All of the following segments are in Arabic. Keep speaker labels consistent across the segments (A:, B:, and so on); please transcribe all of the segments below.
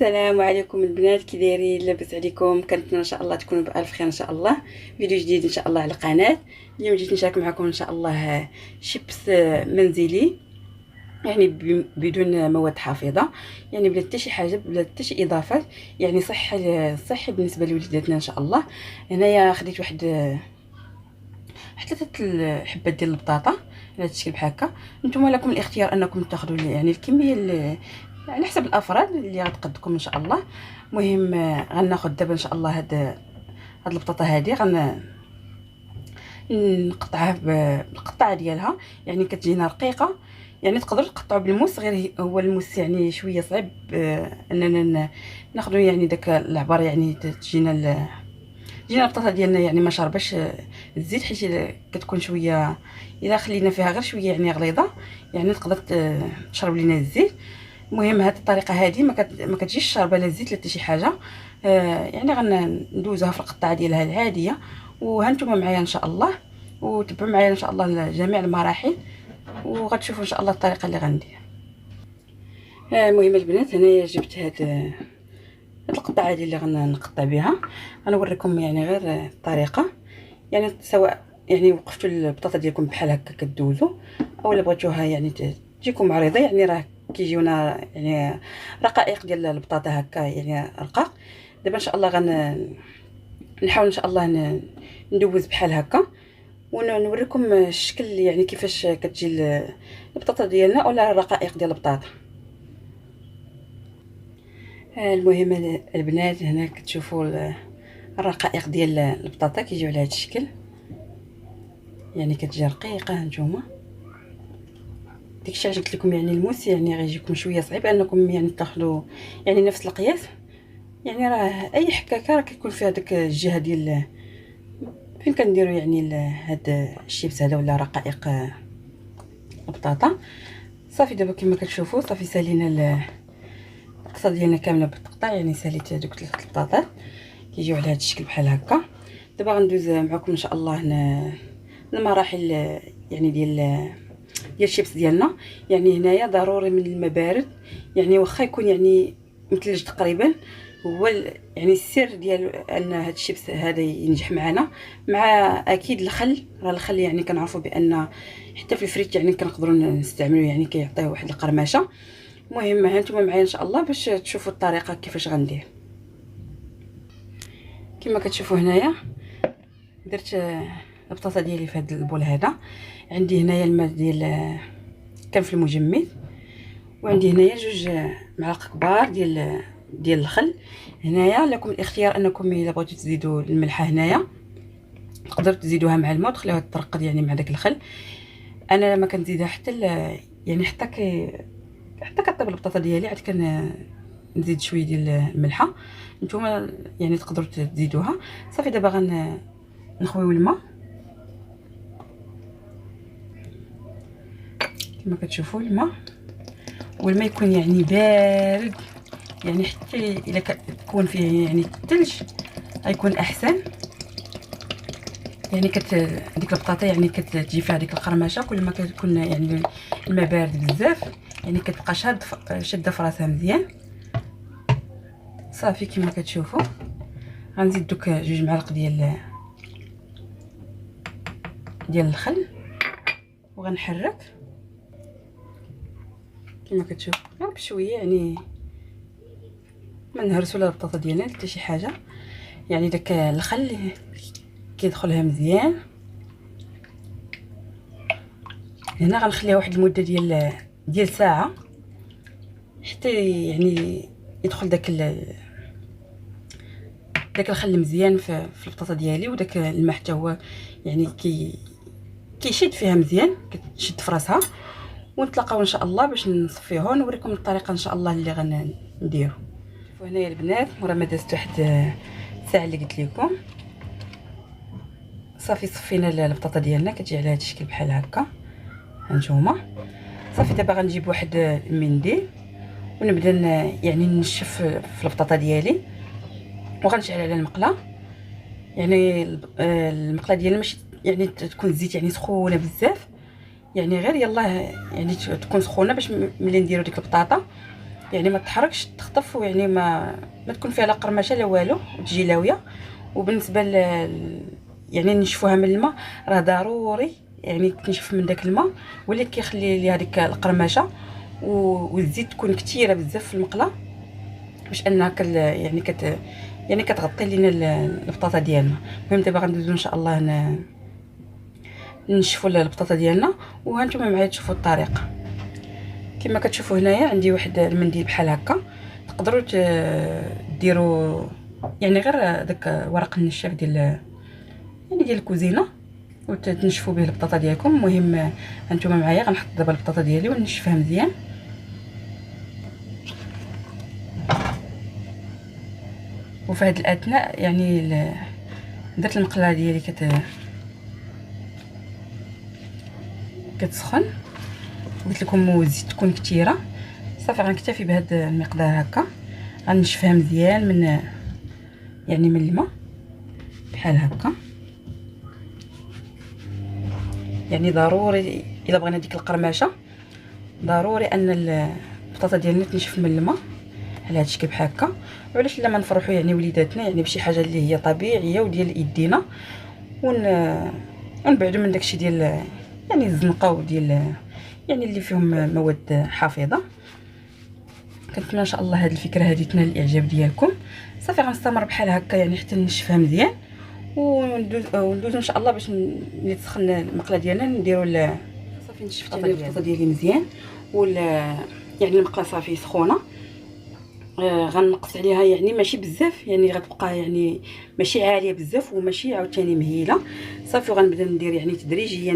A: السلام عليكم البنات، كي دايرين؟ لاباس عليكم؟ كنتمنى ان شاء الله تكونوا بالف خير ان شاء الله. فيديو جديد ان شاء الله على القناه. اليوم جيت نشارك معكم ان شاء الله شيبس منزلي، يعني بدون مواد حافظه، يعني بلا حتى شي حاجه، بلا حتى شي اضافات، يعني صحي بالنسبه لوليداتنا ان شاء الله. هنايا خديت واحد 3 حبات ديال البطاطا على هذا الشكل بحال هكا. نتوما لكم الاختيار انكم تاخذوا يعني الكميه اللي على حسب الافراد اللي غتقدكم ان شاء الله. المهم غناخذ دابا ان شاء الله هاد البطاطا هذه نقطعها بالقطعه ديالها، يعني كتجينا رقيقه. يعني تقدروا تقطعوا بالموس، غير هو الموس يعني شويه صعيب اننا ناخذوا يعني داك العبار، يعني تجينا البطاطا ديالنا يعني ما شربش الزيت، حيت كتكون شويه الا خلينا فيها غير شويه يعني غليظه، يعني تقدر تشرب لينا الزيت. المهم هذه الطريقه هذه ما كتجيش شاربه لا زيت لا حتى شي حاجه. يعني غندوزوها في القطعه ديالها العاديه، وهانتوما معايا ان شاء الله، وتبعوا معايا ان شاء الله جميع المراحل، وغتشوفوا ان شاء الله الطريقه اللي غندير. المهم البنات، هنايا جبت هاد القطعه هذه اللي غنقطع بها. غنوريكم يعني غير الطريقه، يعني سواء يعني وقفتوا البطاطا ديالكم بحال هكا كدوزوا، اولا بغيتوها يعني تجيكم عريضه، يعني راه كيجيونا يعني رقائق ديال البطاطا هكا يعني رقاق. دابا ان شاء الله نحاول ان شاء الله ندوز بحال هكا، ونوريكم الشكل يعني كيفاش كتجي البطاطا ديالنا اولا الرقائق ديال البطاطا. المهم البنات، هنا كتشوفوا الرقائق ديال البطاطا كيجيو على هذا الشكل، يعني كتجي رقيقه. هانتوما داكشي علاش قلت لكم يعني الموس يعني غيجيكم شويه صعيب انكم يعني تاخذوا يعني نفس القياس. يعني راه اي حكاكه راه كيكون فيها داك الجهه ديال فين كنديروا يعني هاد الشيبس هذا ولا رقائق البطاطا. صافي دابا كما كتشوفوا صافي سالينا البطاطا ديالنا كامله بالتقطاع، يعني ساليت دوك 3 البطاطات كيجيو على هذا الشكل بحال هكا. دابا غندوز معكم ان شاء الله المراحل يعني ديال الشيبس ديالنا. يعني هنايا ضروري من الماء بارد، يعني واخا يكون يعني مثلج تقريبا، هو يعني السر ديال ان هاد الشيبس هذا ينجح معنا، مع اكيد الخل. راه الخل يعني كنعرفوا بان حتى في الفريت يعني كنقدروا نستعملوه، يعني كيعطيه واحد القرمشه. المهم هانتوما معايا ان شاء الله باش تشوفوا الطريقه كيفاش غندير. كما كتشوفوا هنايا درت البطاطا ديالي في هذا البول هذا. عندي هنايا الماء كان في المجمد، وعندي هنايا 2 معالق كبار ديال الخل. هنايا لكم الاختيار انكم الا بغيتوا تزيدوا الملحه هنايا تقدروا تزيدوها مع الماء وتخليوها ترقد يعني مع داك الخل. انا ما كنزيدها حتى يعني حتى كطيب البطاطا ديالي عاد نزيد شويه ديال الملحه. نتوما يعني تقدروا تزيدوها. صافي دابا نخويو الماء كما كتشوفوا الماء، والماء يكون يعني بارد، يعني حتى الا كتكون فيه يعني الثلج غيكون احسن. يعني ديك البطاطا يعني كتجي فيها ديك القرمشه، كل ما كتكون يعني الماء بارد بزاف يعني كتبقى شاده في راسها مزيان. صافي كما كتشوفوا غنزيد دوك 2 معالق ديال الخل، وغنحرك كما كتشوف غير بشويه، يعني ما نهرسوا لا البطاطا ديالنا حتى شي حاجه. يعني داك الخل كيدخلها مزيان. هنا غنخليها واحد المده ديال ساعه حتى يعني يدخل داك الخل مزيان في البطاطا ديالي، وداك الماء حتى هو يعني كيشد فيها مزيان، كتشد في راسها. ونتلاقاو ان شاء الله باش نصفيوها ونوريكم الطريقه ان شاء الله اللي غنديرو. شوفوا هنايا البنات، مورا ما دازت واحد الساعه اللي قلت لكم، صافي صفينا البطاطا ديالنا كتجي على هذا الشكل بحال هكا. هانتوما صافي دابا غنجيب واحد المنديل ونبدا يعني نشف في البطاطا ديالي، وغنشعل على المقله. يعني المقله ديالنا ماشي يعني تكون الزيت يعني سخونه بزاف، يعني غير يلاه يعني تكون سخونه باش ملي نديرو ديك البطاطا يعني ما تحركش تخطف، ويعني ما تكون فيها لا قرمشه لا والو، وتجي لاويه. وبالنسبه يعني نشفوها من الماء، راه ضروري يعني تنشف من داك الماء، واللي كيخلي لي هذيك القرمشه. والزيت تكون كثيره بزاف في المقله، باش انها يعني كتغطي لينا البطاطا ديالنا. المهم دابا غندوزو ان شاء الله نشفوا البطاطا ديالنا، وهانتوما معايا تشوفوا الطريقه. كما كتشوفوا هنايا عندي واحد المنديل بحال هكا، تقدروا ديروا يعني غير داك ورق النشاف ديال الكوزينه، وتنشفوا به البطاطا ديالكم. المهم هانتوما معايا غنحط دابا البطاطا ديالي ونشفها مزيان. وفي هذا الاثناء يعني درت المقله ديالي كتسخن. قلت لكم الزيت تكون كثيره، صافي غنكتفي بهذا المقدار هكا. غنشفها مزيان من الماء بحال هكا. يعني ضروري الا بغينا ديك القرمشه، ضروري ان البطاطا ديالنا تنشف من الماء على هذا الشكل بحال هكا. وعلاش لا ما نفرحوا يعني وليداتنا يعني بشي حاجه اللي هي طبيعيه وديال ايدينا، ونبعدوا من داكشي ديال يعني الزنقه وديال يعني اللي فيهم مواد حافظه. كنتمنى ان شاء الله هذه الفكره هذه تنال الاعجاب ديالكم. صافي غنستمر بحال هكا يعني حتى نشفها مزيان، وندوز ان شاء الله باش ملي تسخن المقله ديالنا نديروا صافي نشفت البطاطا ديالي مزيان، يعني المقله صافي سخونه. غنقص عليها يعني ماشي بزاف، يعني غتبقى يعني ماشي عاليه بزاف وماشي عاوتاني مهيله. صافي وغنبدا ندير يعني تدريجيا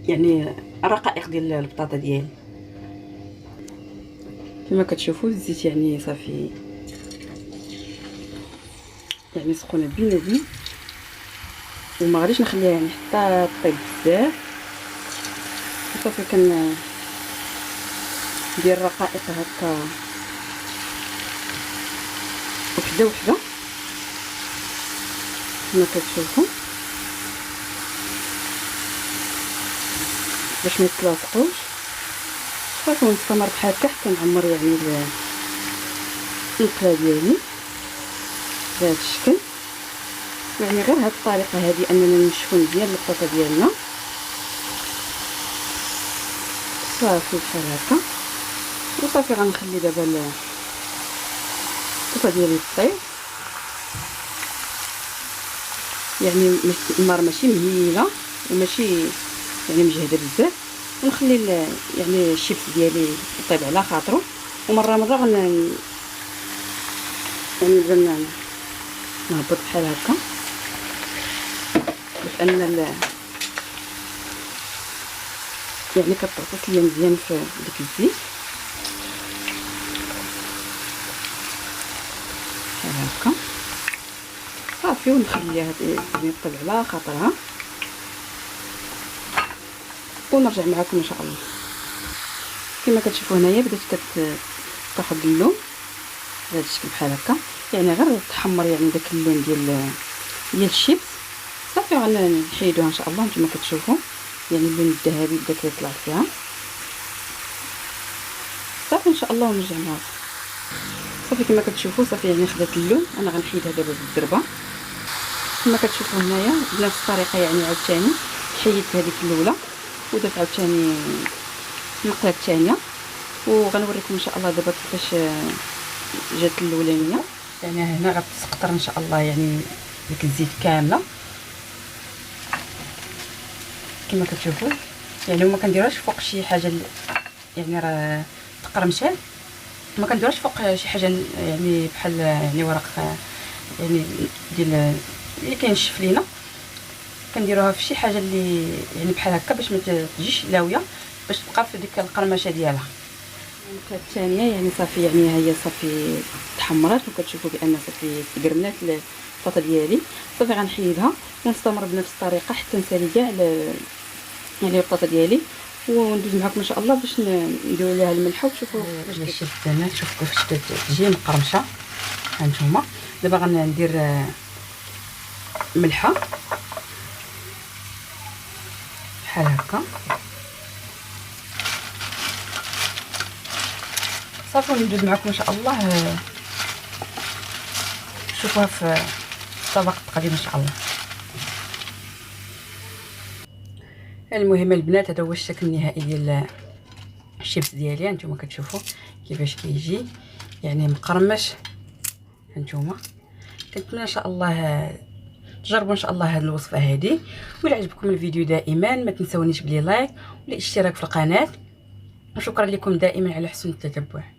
A: يعني الرقائق ديال البطاطا ديالي. كما كتشوفوا الزيت يعني صافي يعني سخونه بنادم، وما غاديش نخليها يعني حتى طيب بزاف. صافي ندير الرقائق هكا وحده وحده كما كتشوفوا باش ما يتلاصقوش. صافي ونستمر بحال هكا حتى نعمر يعني المقله ديالي بهذا الشكل. يعني غير هاد الطريقه هذه اننا نشفو مزيان البطاطا ديالنا. صافي بحال هكا. وصافي غنخلي دابا البطاطا ديالي طيب، يعني النار ماشي مهيله وماشي يعني مجهده بزاف. ونخلي يعني الشيبس ديالي يطيب على خاطرو، ومره يعني نبدا نهبط بحال هكا باش ان يعني كتغطس ليا مزيان في داك الزيت بحال هكا. صافي ونخليها يعني تطيب على خاطرها، ونرجع معكم ان شاء الله. كما كتشوفوا هنايا بدات تاخذ اللون بهذا الشكل بحال هكا، يعني غير تحمر يعني داك اللون ديال الشيبس. صافي غنحيدوها ان شاء الله. نتوما كتشوفوا يعني اللون الذهبي بدا كيطلع فيها. صافي ان شاء الله ونرجع معكم. صافي كما كتشوفوا صافي يعني خدات اللون. انا غنحيدها دابا بالضربه كما كتشوفوا هنايا بنفس الطريقه. يعني عاوتاني حيدت هذيك الاولى ودرت عاوتاني المقله الثانيه، وغنوريكم ان شاء الله دابا كيفاش جات الاولانيه. يعني هنا غتسقطر ان شاء الله يعني ديك الزيت كامله كما كتشوفوا. يعني وما كنديروهاش فوق شي حاجه يعني راه تقرمشات، ما كنديروهاش فوق شي حاجه يعني بحال يعني ورق يعني ديال اللي كينشف لينا. كنديروها في شي حاجه اللي يعني بحال هكا باش ما تجيش لاويه، باش تبقى في ديك القرمشه ديالها. المقله الثانيه يعني صافي يعني هي صافي تحمرات، وكتشوفوا بان صافي تقرملات البطاطا ديالي. صافي غنحيدها ونستمر بنفس الطريقه حتى نسالي كاع يعني البطاطا ديالي، وندوز معكم ان شاء الله باش نديروا لها الملحه وتشوفوا باش شفت البنات. شوفوا كيفاش تجي مقرمشه. هانتوما دابا غندير ملحه بحال هكا. صافي ندوز معكم ان شاء الله. شوفوها في الطبق التقديم ان شاء الله. المهم البنات هذا هو الشكل النهائي ديال الشيبس ديالي. هانتوما كتشوفوا كيفاش كيجي يعني مقرمش. هانتوما كنتمنى ان شاء الله تجربوا ان شاء الله هذه الوصفه هذه. وإلا عجبكم الفيديو دائما ما تنسونيش بلي لايك والاشتراك في القناه. وشكرا لكم دائما على حسن التتبع.